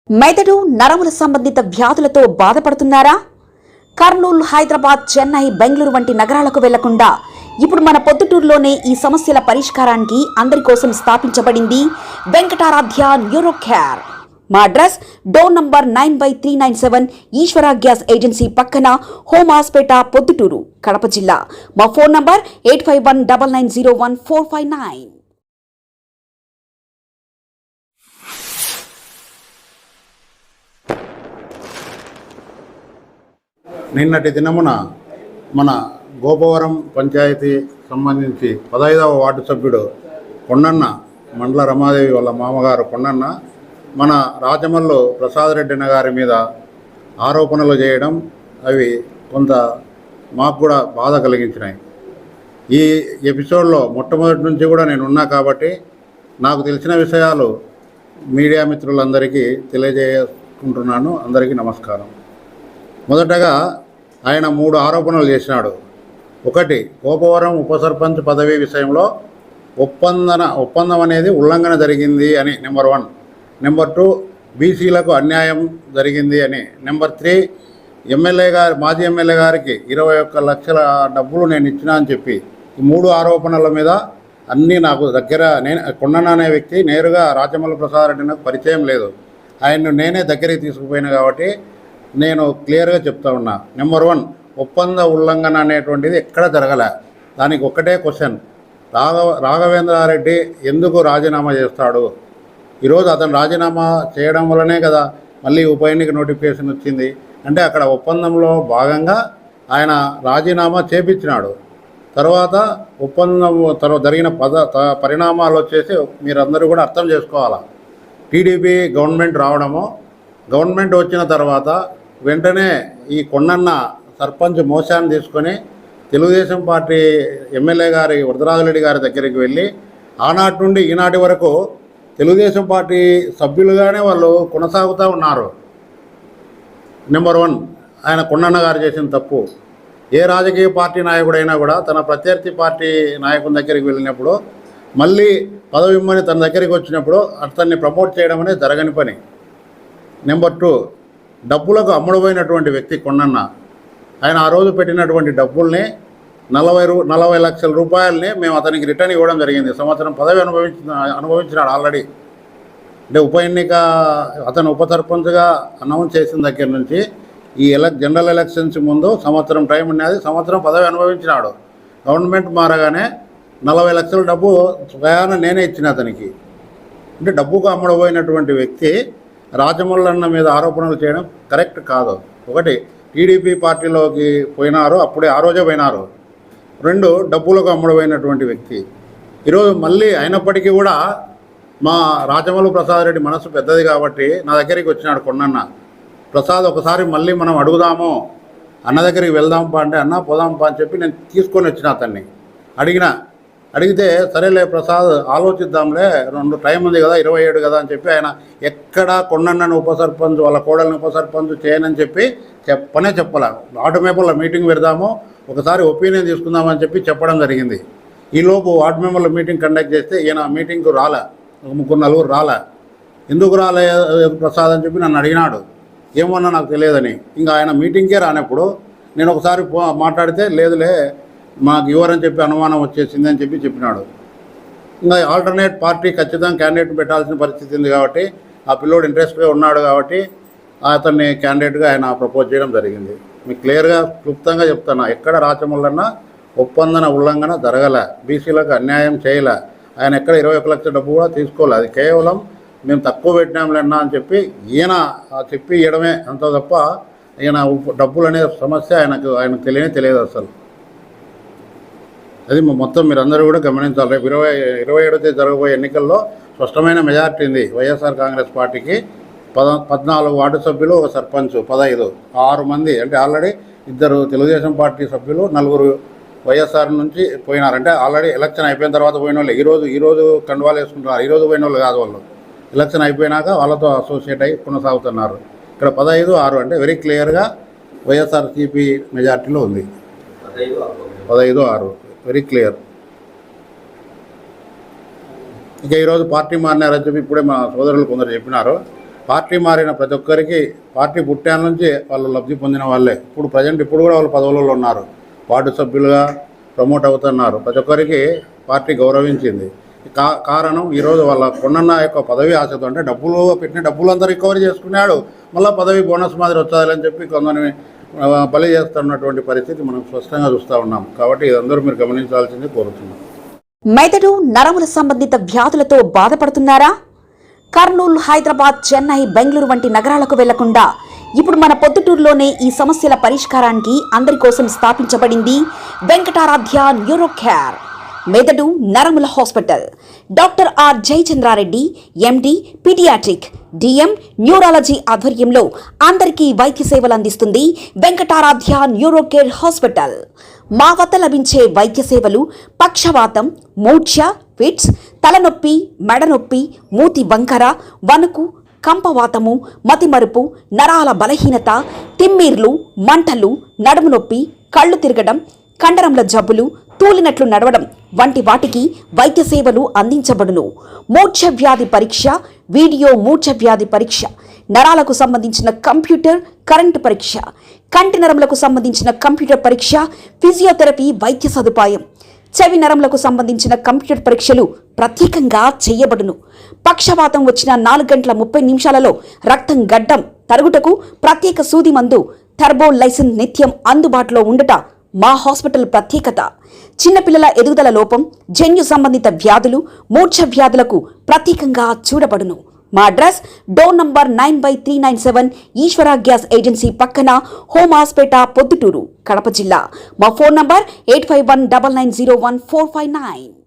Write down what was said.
మెదడు నరముల సంబంధిత వ్యాధులతో బాధపడుతున్నారా? కర్నూలు, హైదరాబాద్, చెన్నై, బెంగళూరు వంటి నగరాలకు వెళ్లకుండా ఇప్పుడు మన పొద్దుటూరులోనే ఈ సమస్యల పరిష్కారానికి అందరి కోసం స్థాపించబడింది వెంకటారాధ్య న్యూరో కేర్. మా అడ్రస్ డోర్ నంబర్ 9/397 ఈశ్వర గ్యాస్ ఏజెన్సీ పక్కన, హోమ్ హాస్పేట, పొద్దుటూరు, కడప జిల్లా. మా ఫోన్ నంబర్ 8519901459. నిన్నటి దినమున మన గోపవరం పంచాయతీ సంబంధించి 15వ వార్డు సభ్యుడు కొండన్న, మండల రమాదేవి వాళ్ళ మామగారు కొండన్న, మన రాజమల్లు ప్రసాద్ రెడ్డి గారి మీద ఆరోపణలు చేయడం, అవి కొంత మాకు కూడా బాధ కలిగించినాయి. ఈ ఎపిసోడ్లో మొట్టమొదటి నుంచి కూడా నేను ఉన్నా కాబట్టి నాకు తెలిసిన విషయాలు మీడియా మిత్రులందరికీ తెలియజేసుకుంటున్నాను. అందరికీ నమస్కారం. మొదటగా ఆయన 3 ఆరోపణలు చేసినాడు. ఒకటి, గోపవరం ఉప సర్పంచ్ పదవి విషయంలో ఒప్పందం అనేది ఉల్లంఘన జరిగింది అని నెంబర్ 1. నెంబర్ 2, బీసీలకు అన్యాయం జరిగింది అని. నెంబర్ 3, మాజీ ఎమ్మెల్యే గారికి 21 లక్షల డబ్బులు నేను ఇచ్చినా అని చెప్పి. ఈ 3 ఆరోపణల మీద అన్నీ నాకు దగ్గర, నేను కొండన్న అనే వ్యక్తి నేరుగా రాజమల్లు ప్రసాద్ రెడ్డి నాకు పరిచయం లేదు. ఆయన్ను నేనే దగ్గరికి తీసుకుపోయినా కాబట్టి నేను క్లియర్గా చెప్తా ఉన్నా. నెంబర్ 1, ఒప్పంద ఉల్లంఘన అనేటువంటిది ఎక్కడ జరగలే. దానికి ఒక్కటే క్వశ్చన్, రాఘవేంద్రారెడ్డి ఎందుకు రాజీనామా చేస్తాడు? ఈరోజు అతను రాజీనామా చేయడం వల్లనే కదా మళ్ళీ ఉప ఎన్నిక నోటిఫికేషన్ వచ్చింది. అంటే అక్కడ ఒప్పందంలో భాగంగా ఆయన రాజీనామా చేపించినాడు. తర్వాత జరిగిన పరిణామాలు వచ్చేసి మీరందరూ కూడా అర్థం చేసుకోవాలా. టీడీపీ గవర్నమెంట్ రావడము, గవర్నమెంట్ వచ్చిన తర్వాత వెంటనే ఈ కొండన్న సర్పంచ్ మోసాన్ని తీసుకొని తెలుగుదేశం పార్టీ ఎమ్మెల్యే గారి వరదరాజరెడ్డి గారి దగ్గరికి వెళ్ళి ఆనాటి నుండి ఈనాటి వరకు తెలుగుదేశం పార్టీ సభ్యులుగానే వాళ్ళు కొనసాగుతూ ఉన్నారు. నెంబర్ 1, ఆయన కొండన్న గారు చేసిన తప్పు. ఏ రాజకీయ పార్టీ నాయకుడైనా కూడా తన ప్రత్యర్థి పార్టీ నాయకుని దగ్గరికి వెళ్ళినప్పుడు మళ్ళీ పదవి ఇమ్మని తన దగ్గరికి వచ్చినప్పుడు అతన్ని ప్రమోట్ చేయడం అనేది జరగని పని. నెంబర్ 2, డబ్బులకు అమ్ముడుపోయినటువంటి వ్యక్తి కొండన్న. ఆయన ఆ రోజు పెట్టినటువంటి డబ్బుల్ని 40 లక్షల రూపాయలని మేము అతనికి రిటర్న్ ఇవ్వడం జరిగింది. సంవత్సరం పదవి అనుభవించినాడు ఆల్రెడీ. అంటే ఉప ఎన్నిక అతను ఉప సర్పంచ్గా అనౌన్స్ చేసిన దగ్గర నుంచి ఈ జనరల్ ఎలక్షన్స్ ముందు సంవత్సరం టైం ఉన్నది. సంవత్సరం పదవి అనుభవించినాడు. గవర్నమెంట్ మారగానే 40 లక్షల డబ్బు స్వయాన నేనే ఇచ్చిన అతనికి. అంటే డబ్బుకు అమ్ముడుపోయినటువంటి వ్యక్తి రాజమల్లన్న మీద ఆరోపణలు చేయడం కరెక్ట్ కాదు. ఒకటి, టీడీపీ పార్టీలోకి పోయినారు, అప్పుడే ఆ రోజే పోయినారు. 2, డబ్బులకు అమ్ముడుపోయినటువంటి వ్యక్తి. ఈరోజు మళ్ళీ అయినప్పటికీ కూడా మా రాజమల్లు ప్రసాద్ రెడ్డి మనసు పెద్దది కాబట్టి నా దగ్గరికి వచ్చినాడు కొండన్న. ప్రసాద్, ఒకసారి మళ్ళీ మనం అడుగుదాము, అన్న దగ్గరికి వెళ్దాంపా అంటే, అన్న పోదాంపా అని చెప్పి నేను తీసుకొని వచ్చిన అతన్ని అడిగితే సరేలే ప్రసాద్ ఆలోచిద్దాంలే, 2 టైం ఉంది కదా, 27 కదా అని చెప్పి ఆయన ఎక్కడా కొండన్నను ఉప సర్పంచ్ వాళ్ళ కోడల్ని ఉప సర్పంచ్ చేయనని చెప్పి చెప్పలే. వార్డు మెంబర్ల మీటింగ్ పెడదాము, ఒకసారి ఒపీనియన్ తీసుకుందామని చెప్పి చెప్పడం జరిగింది. ఈలోపు వార్డు మెంబర్ల మీటింగ్ కండక్ట్ చేస్తే ఈయన మీటింగ్కు రాలే, 3-4 రాలే. ఎందుకు రాలే ప్రసాద్ అని చెప్పి నన్ను అడిగినాడు. ఏమన్నా నాకు తెలియదని. ఇంకా ఆయన మీటింగ్కే రానప్పుడు నేను ఒకసారి మాట్లాడితే లేదులే మాకు ఇవ్వరని చెప్పి అనుమానం వచ్చేసింది అని చెప్పినాడు. ఇంకా ఆల్టర్నేట్ పార్టీ ఖచ్చితంగా క్యాండిడేట్ పెట్టాల్సిన పరిస్థితి ఉంది కాబట్టి ఆ పిల్లోడు ఇంట్రెస్ట్గా ఉన్నాడు కాబట్టి అతన్ని క్యాండిడేట్గా ఆయన ప్రపోజ్ చేయడం జరిగింది. మీకు క్లియర్గా క్లుప్తంగా చెప్తాను, ఎక్కడ రాచమల్లన్న ఒప్పందన ఉల్లంఘన జరగలే, బీసీలకు అన్యాయం చేయలే, ఆయన ఎక్కడ 21 లక్షల డబ్బు కూడా తీసుకోలే. అది కేవలం మేము తక్కువ పెట్టినాంలేనా అని చెప్పి ఈయన చెప్పి ఇవ్వడమే అంత తప్ప ఈయన డబ్బులు అనే సమస్య ఆయనకు తెలియదు అసలు. అది మొత్తం మీరందరూ కూడా గమనించాలి. రేపు 27వ తేదీ జరగబోయే ఎన్నికల్లో స్పష్టమైన మెజార్టీ ఉంది వైఎస్ఆర్ కాంగ్రెస్ పార్టీకి. 14 వార్డు సభ్యులు, ఒక సర్పంచ్, 15, 6 మంది. అంటే ఆల్రెడీ 2 తెలుగుదేశం పార్టీ సభ్యులు, 4 వైఎస్ఆర్ నుంచి పోయినారు. అంటే ఆల్రెడీ ఎలక్షన్ అయిపోయిన తర్వాత పోయిన వాళ్ళు ఈరోజు కండువాలు వేసుకుంటున్నారు. ఈరోజు పోయిన వాళ్ళు కాదు, వాళ్ళు ఎలక్షన్ అయిపోయినాక వాళ్ళతో అసోసియేట్ అయ్యి కొనసాగుతున్నారు. ఇక్కడ 15-6 అంటే వెరీ క్లియర్గా వైఎస్ఆర్సీపీ మెజార్టీలో ఉంది. 15-6 వెరీ క్లియర్. ఇక ఈరోజు పార్టీ మారినారని చెప్పి ఇప్పుడే మా సోదరులు కొందరు చెప్పినారు. పార్టీ మారిన ప్రతి ఒక్కరికి పార్టీ పుట్టాల నుంచి వాళ్ళు లబ్ధి పొందిన వాళ్ళే. ఇప్పుడు కూడా వాళ్ళు పదవులలో ఉన్నారు, వార్డు సభ్యులుగా ప్రమోట్ అవుతున్నారు. ప్రతి ఒక్కరికి పార్టీ గౌరవించింది. కారణం ఈరోజు వాళ్ళ కొండన్న యొక్క పదవి ఆశతో, అంటే పెట్టిన డబ్బులు అంతా రికవరీ చేసుకున్నాడు, మళ్ళీ పదవి బోనస్ మాదిరి వచ్చాదని చెప్పి కొందరిని బలి చేస్తున్నటువంటి పరిస్థితి మనం స్పష్టంగా చూస్తూ ఉన్నాం. కాబట్టి ఇదందరూ మీరు గమనించాల్సింది కోరుతున్నాం. మెదడు నరముల సంబంధిత వ్యాధులతో బాధపడుతున్నారా? కర్నూలు, హైదరాబాద్, చెన్నై, బెంగళూరు వంటి నగరాలకు వెళ్లకుండా ఇప్పుడు మన పొద్దుటూరులోనే ఈ సమస్యల పరిష్కారానికి అందరి కోసం స్థాపించబడింది వెంకటారాధ్య న్యూరో కేర్ మెదడు నరముల hospital. Doctor R Jayachandra Reddy, MD, paediatric, DM, neurology ఆధ్వర్యంలో అందరికీ వైద్య సేవలు అందిస్తుంది వెంకటారాధ్య న్యూరో కేర్ హాస్పిటల్. మా వద్ద లభించే వైద్య సేవలు పక్షవాతం, మూర్ఛ, ఫిట్స్, తలనొప్పి, మెడనొప్పి, మూతి వంకర, వణుకు, కంపవాతము, మతిమరుపు, నరాల బలహీనత, తిమ్మిర్లు, మంటలు, నడుము నొప్పి, కళ్ళు తిరగడం, కండరంల జబ్బులు, తూలినట్లు నడవడం వంటి వాటికి వైద్య సేవలు అందించబడును. మూర్ఛ వ్యాధి పరీక్ష, వీడియో మూర్ఛ వ్యాధి పరీక్ష, నరాలకు సంబంధించిన కంప్యూటర్ కరెంటు పరీక్ష, కంటి నరములకు సంబంధించిన కంప్యూటర్ పరీక్ష, ఫిజియోథెరపీ వైద్య సదుపాయం, చెవి నరములకు సంబంధించిన కంప్యూటర్ పరీక్షలు ప్రత్యేకంగా చేయబడును. పక్షవాతం వచ్చిన 4 గంటల 30 నిమిషాలలో రక్తం గడ్డం తరుగుటకు ప్రత్యేక సూది మందు థర్బోలైసిన్ నిత్యం అందుబాటులో ఉండట మా హాస్పిటల్ ప్రత్యేకత. చిన్నపిల్లల ఎదుగుదల లోపం, జన్యు సంబంధిత వ్యాధులు, మూర్ఛ వ్యాధులకు ప్రత్యేకంగా చూడబడును. మా అడ్రస్ డోర్ నంబర్ 9/397 ఈశ్వర గ్యాస్ ఏజెన్సీ పక్కన, హోమాస్పేట, పొద్దుటూరు, కడప జిల్లా. మా ఫోన్ నంబర్ 8519901459.